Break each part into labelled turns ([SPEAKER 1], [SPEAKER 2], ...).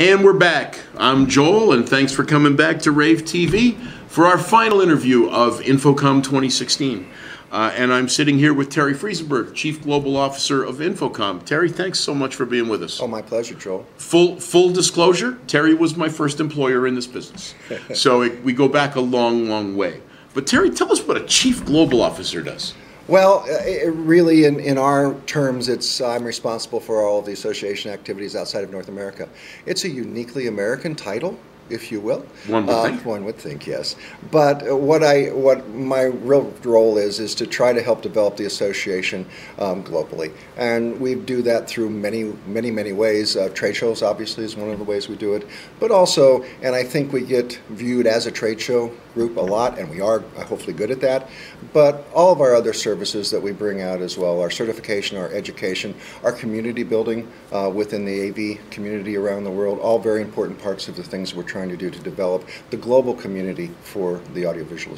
[SPEAKER 1] And we're back. I'm Joel, and thanks for coming back to Rave TV for our final interview of InfoComm 2016. And I'm sitting here with Terry Freisenborg, Chief Global Officer of InfoComm. Terry, thanks so much for being with us.
[SPEAKER 2] Oh, my pleasure, Joel.
[SPEAKER 1] Full disclosure, Terry was my first employer in this business. So we go back a long, long way. But Terry, tell us what a Chief Global Officer does.
[SPEAKER 2] Well, really, in our terms, I'm responsible for all of the association activities outside of North America. It's a uniquely American title, if you will.
[SPEAKER 1] One would think.
[SPEAKER 2] One would think, yes. But what my real role is to try to help develop the association globally, and we do that through many ways. Trade shows, obviously, is one of the ways we do it, but also, and I think we get viewed as a trade show group a lot, and we are hopefully good at that, but all of our other services that we bring out as well, our certification, our education, our community building within the AV community around the world, all very important parts of the things we're trying to do to develop the global community for the audiovisual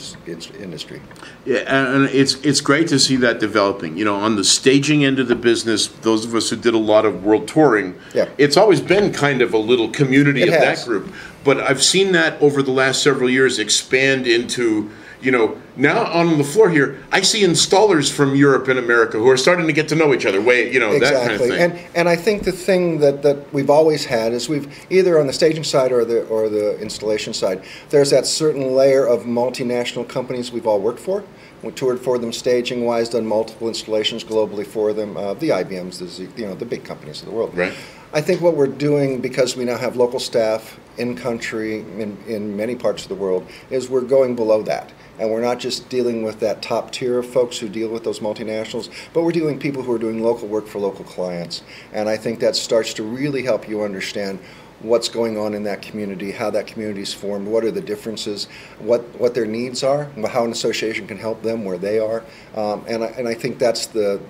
[SPEAKER 2] industry.
[SPEAKER 1] Yeah, and it's great to see that developing. You know, on the staging end of the business, those of us who did a lot of world touring,
[SPEAKER 2] yeah,
[SPEAKER 1] it's always been kind of a little community of that group. But I've seen that over the last several years expand into, you know, now on the floor here, I see installers from Europe and America who are starting to get to know each other, that kind of thing.
[SPEAKER 2] And I think the thing that we've always had is we've either on the staging side or the installation side, there's that certain layer of multinational companies we've all worked for. We toured for them staging-wise, done multiple installations globally for them. The IBMs, the big companies of the world.
[SPEAKER 1] Right.
[SPEAKER 2] I think what we're doing, because we now have local staff in country in many parts of the world, is we're going below that. And we're not just dealing with that top tier of folks who deal with those multinationals, but we're dealing with people who are doing local work for local clients. And I think that starts to really help you understand what's going on in that community, how that community is formed, what are the differences, what their needs are, how an association can help them where they are. And I think that's the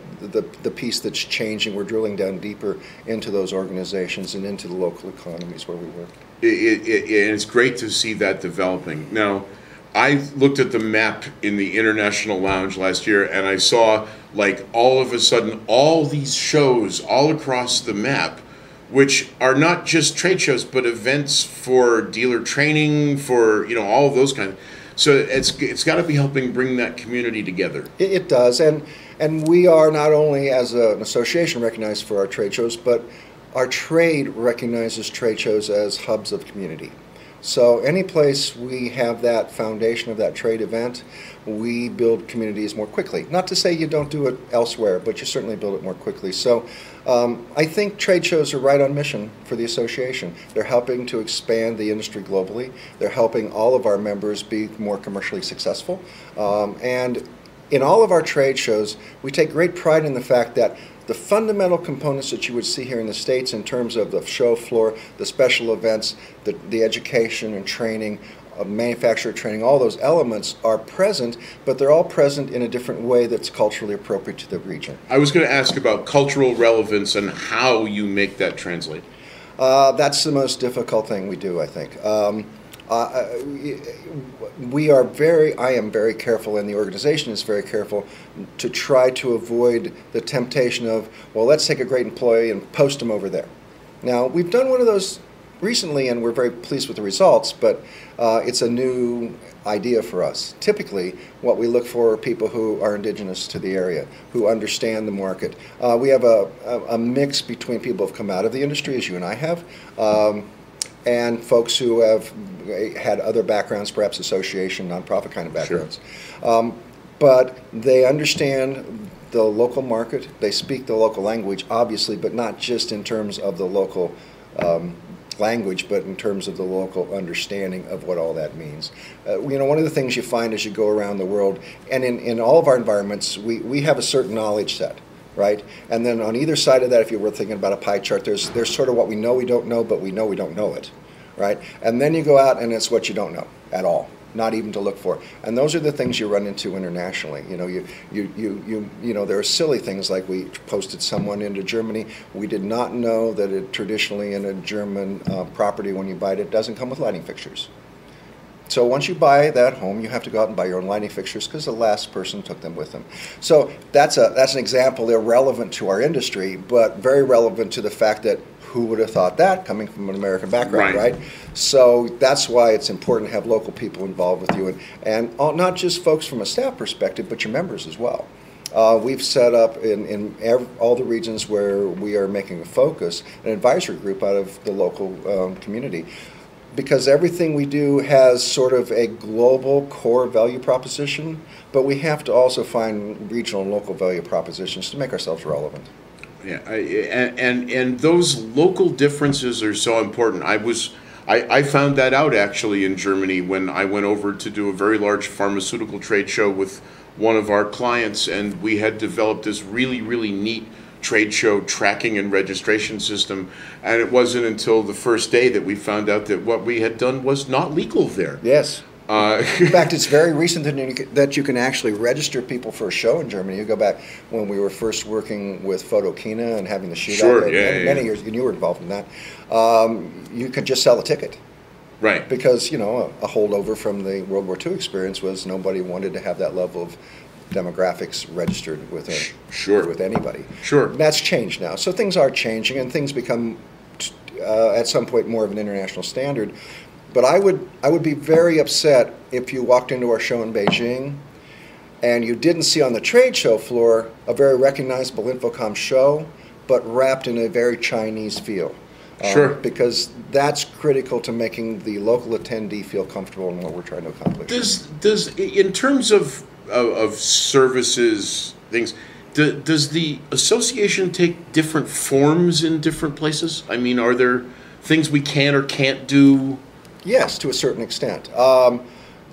[SPEAKER 2] piece that's changing. We're drilling down deeper into those organizations and into the local economies where we work.
[SPEAKER 1] It's great to see that developing. Now, I looked at the map in the International Lounge last year, and I saw, like, all of a sudden, all these shows all across the map, which are not just trade shows, but events for dealer training, for, you know, all of those kinds. So it's got to be helping bring that community together.
[SPEAKER 2] It does, and we are not only as an association recognized for our trade shows, but our trade recognizes trade shows as hubs of community. So any place we have that foundation of that trade event, we build communities more quickly. Not to say you don't do it elsewhere, but you certainly build it more quickly. So I think trade shows are right on mission for the association. They're helping to expand the industry globally. They're helping all of our members be more commercially successful. And in all of our trade shows, we take great pride in the fact that the fundamental components that you would see here in the States in terms of the show floor, the special events, the education and training, manufacturer training, all those elements are present, but they're all present in a different way that's culturally appropriate to the region.
[SPEAKER 1] I was going to ask about cultural relevance and how you make that translate.
[SPEAKER 2] That's the most difficult thing we do, I think. I am very careful, and the organization is very careful to try to avoid the temptation of, well, let's take a great employee and post them over there. Now, we've done one of those recently, and we're very pleased with the results, but it's a new idea for us. Typically, what we look for are people who are indigenous to the area, who understand the market. We have a mix between people who have come out of the industry, as you and I have, and folks who have had other backgrounds, perhaps association, nonprofit kind of backgrounds. Sure. But they understand the local market, they speak the local language, obviously, but not just in terms of the local language, but in terms of the local understanding of what all that means. You know, one of the things you find as you go around the world, and in all of our environments, we have a certain knowledge set. Right? And then on either side of that, if you were thinking about a pie chart, there's sort of what we know we don't know, but we know we don't know it. Right? And then you go out and it's what you don't know at all, not even to look for. And those are the things you run into internationally. You know, you know, there are silly things like we posted someone into Germany. We did not know that it traditionally in a German property, when you buy it, it doesn't come with lighting fixtures. So once you buy that home, you have to go out and buy your own lighting fixtures because the last person took them with them. So that's an example. They're relevant to our industry, but very relevant to the fact that who would have thought that coming from an American background, right? So that's why it's important to have local people involved with you, and not just folks from a staff perspective, but your members as well. We've set up in all the regions where we are making a focus, an advisory group out of the local community, because everything we do has sort of a global core value proposition, but we have to also find regional and local value propositions to make ourselves relevant.
[SPEAKER 1] Yeah, and those local differences are so important. I found that out actually in Germany when I went over to do a very large pharmaceutical trade show with one of our clients, and we had developed this really, really neat trade show tracking and registration system, and it wasn't until the first day that we found out that what we had done was not legal there.
[SPEAKER 2] Yes. In fact, it's very recent that you can actually register people for a show in Germany. You go back when we were first working with Photokina and having the shootout many years, and you were involved in that. You could just sell a ticket.
[SPEAKER 1] Right.
[SPEAKER 2] Because, you know, a holdover from the World War II experience was nobody wanted to have that level of demographics registered with with anybody.
[SPEAKER 1] Sure.
[SPEAKER 2] That's changed now. So things are changing, and things become at some point more of an international standard. But I would be very upset if you walked into our show in Beijing and you didn't see on the trade show floor a very recognizable InfoComm show, but wrapped in a very Chinese feel.
[SPEAKER 1] Sure.
[SPEAKER 2] Because that's critical to making the local attendee feel comfortable in what we're trying to accomplish.
[SPEAKER 1] Does in terms of services, things, does the association take different forms in different places? I mean, are there things we can or can't do?
[SPEAKER 2] Yes, to a certain extent.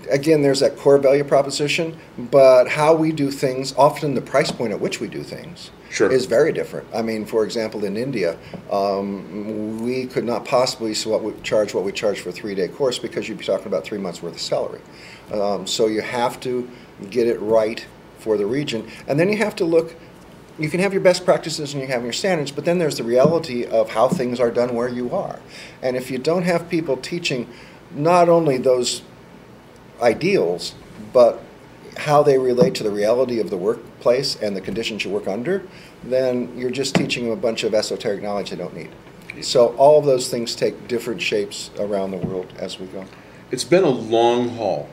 [SPEAKER 2] Again, there's that core value proposition, but how we do things, often the price point at which we do things, is very different. I mean, for example, in India, we could not possibly what we charge for a 3-day course, because you'd be talking about 3 months worth of salary. So you have to get it right for the region, and then you have to look. You can have your best practices and you have your standards, but then there's the reality of how things are done where you are. And if you don't have people teaching not only those ideals, but how they relate to the reality of the workplace and the conditions you work under, then you're just teaching them a bunch of esoteric knowledge they don't need. So all of those things take different shapes around the world as we go.
[SPEAKER 1] It's been a long haul.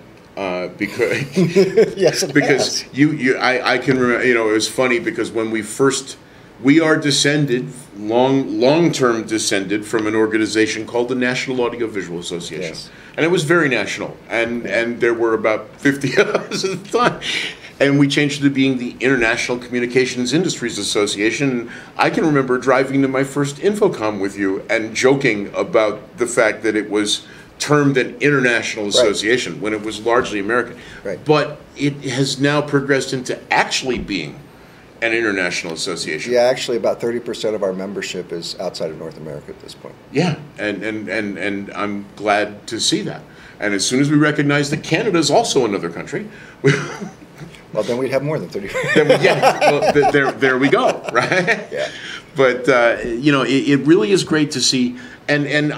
[SPEAKER 1] Because
[SPEAKER 2] yes, it
[SPEAKER 1] because
[SPEAKER 2] has.
[SPEAKER 1] I can remember, you know, it was funny because when we are descended, long-term descended from an organization called the National Audiovisual Association.
[SPEAKER 2] Yes.
[SPEAKER 1] And it was very national, and there were about 50 of us at the time. And we changed it to being the International Communications Industries Association. And I can remember driving to my first InfoComm with you and joking about the fact that it was termed an international association when it was largely American.
[SPEAKER 2] Right.
[SPEAKER 1] But it has now progressed into actually being an international association.
[SPEAKER 2] Yeah, actually about 30% of our membership is outside of North America at this point.
[SPEAKER 1] Yeah, and I'm glad to see that. And as soon as we recognize that Canada is also another country,
[SPEAKER 2] well, then we'd have more than 30.
[SPEAKER 1] There we go, right?
[SPEAKER 2] Yeah.
[SPEAKER 1] But you know, it really is great to see, and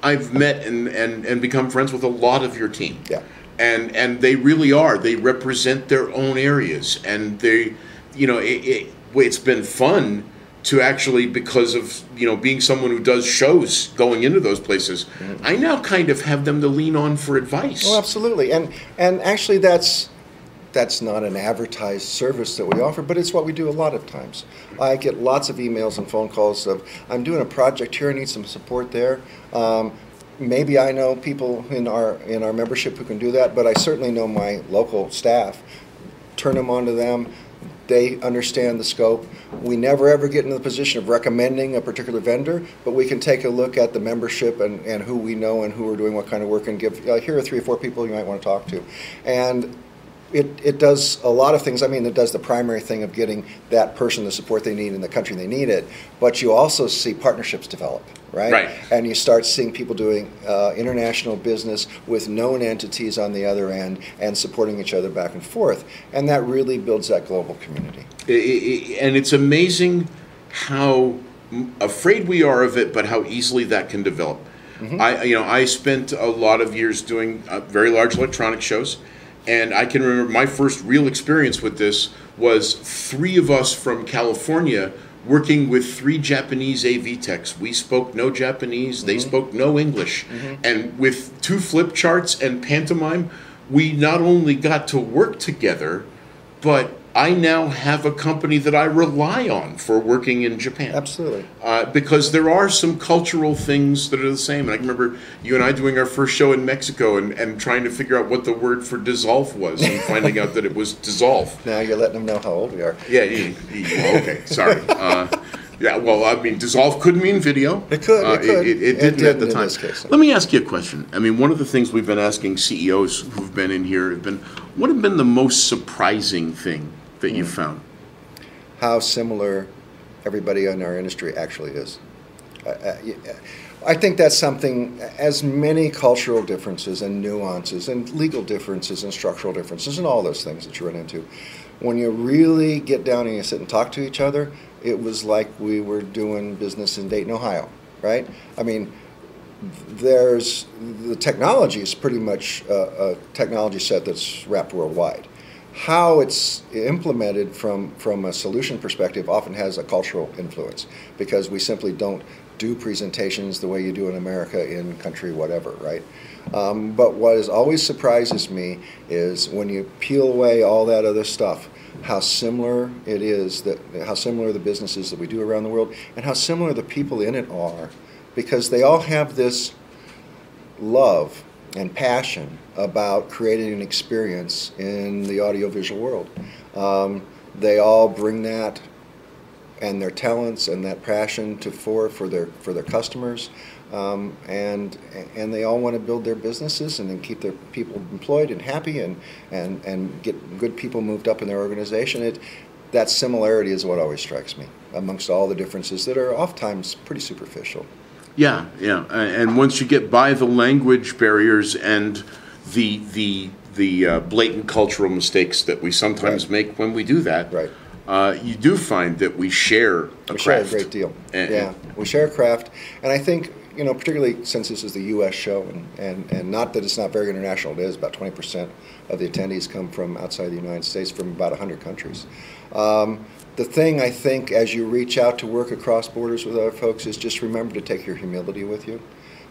[SPEAKER 1] I've met and become friends with a lot of your team.
[SPEAKER 2] Yeah.
[SPEAKER 1] And they really are. They represent their own areas, and they, you know, it's been fun to actually, because of, you know, being someone who does shows going into those places, I now kind of have them to lean on for advice.
[SPEAKER 2] Oh, absolutely. And actually that's not an advertised service that we offer, but it's what we do a lot of times. I get lots of emails and phone calls of, I'm doing a project here, I need some support there. Maybe I know people in our membership who can do that, but I certainly know my local staff. Turn them on to them. They understand the scope. We never ever get into the position of recommending a particular vendor, but we can take a look at the membership and who we know and who are doing what kind of work, and give, here are 3 or 4 people you might want to talk to. And it does a lot of things. I mean, it does the primary thing of getting that person the support they need in the country they need it, but you also see partnerships develop, right?
[SPEAKER 1] Right.
[SPEAKER 2] And you start seeing people doing international business with known entities on the other end and supporting each other back and forth, and that really builds that global community.
[SPEAKER 1] And it's amazing how afraid we are of it, but how easily that can develop. I spent a lot of years doing very large electronic shows. And I can remember my first real experience with this was 3 of us from California working with 3 Japanese AV techs. We spoke no Japanese, they spoke no English. And with 2 flip charts and pantomime, we not only got to work together, but I now have a company that I rely on for working in Japan.
[SPEAKER 2] Absolutely.
[SPEAKER 1] Because there are some cultural things that are the same. And I can remember you and I doing our first show in Mexico and trying to figure out what the word for dissolve was and finding out that it was dissolve.
[SPEAKER 2] Now you're letting them know how old we are.
[SPEAKER 1] Yeah, okay, sorry. Yeah, well, I mean, dissolve could mean video.
[SPEAKER 2] It could.
[SPEAKER 1] It didn't at the
[SPEAKER 2] in
[SPEAKER 1] time.
[SPEAKER 2] this case.
[SPEAKER 1] Let me ask you a question. I mean, one of the things we've been asking CEOs who've been in here have been, what have been the most surprising thing that you've found?
[SPEAKER 2] How similar everybody in our industry actually is. I think that's something, as many cultural differences and nuances and legal differences and structural differences and all those things that you run into, when you really get down and you sit and talk to each other, it was like we were doing business in Dayton, Ohio, right? I mean, the technology is pretty much a technology set that's wrapped worldwide. How it's implemented from a solution perspective often has a cultural influence, because we simply don't do presentations the way you do in America in country whatever, right? But what is always surprises me is when you peel away all that other stuff, how similar it is, how similar the businesses that we do around the world, and how similar the people in it are, because they all have this love and passion about creating an experience in the audiovisual world. They all bring that and their talents and that passion to fore for their customers, and they all want to build their businesses and then keep their people employed and happy and get good people moved up in their organization. That similarity is what always strikes me amongst all the differences that are oftentimes pretty superficial.
[SPEAKER 1] Yeah, and once you get by the language barriers and the blatant cultural mistakes that we sometimes make when we do that, you do find that we share a craft.
[SPEAKER 2] We share a great deal. We share a craft, and I think, particularly since this is the U.S. show, and not that it's not very international, it is. About 20% of the attendees come from outside the United States, from about 100 countries. The thing, I think, as you reach out to work across borders with other folks, is just remember to take your humility with you,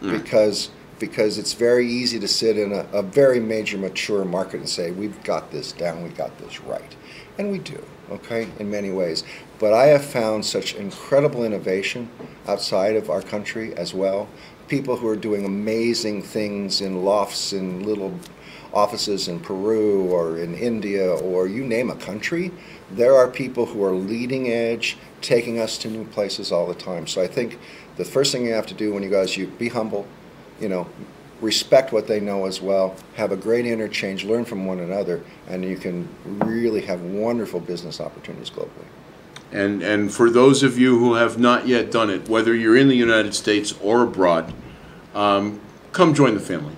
[SPEAKER 2] because it's very easy to sit in a very major, mature market and say, we've got this down, we got this right. And we do, okay, in many ways. But I have found such incredible innovation outside of our country as well. People who are doing amazing things in lofts in little offices in Peru or in India, or you name a country. There are people who are leading edge, taking us to new places all the time. So I think the first thing you have to do when you be humble, respect what they know as well, have a great interchange, learn from one another, and you can really have wonderful business opportunities globally.
[SPEAKER 1] And for those of you who have not yet done it, whether you're in the United States or abroad, come join the family.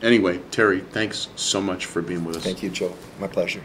[SPEAKER 1] Anyway, Terry, thanks so much for being with us.
[SPEAKER 2] Thank you, Joe. My pleasure.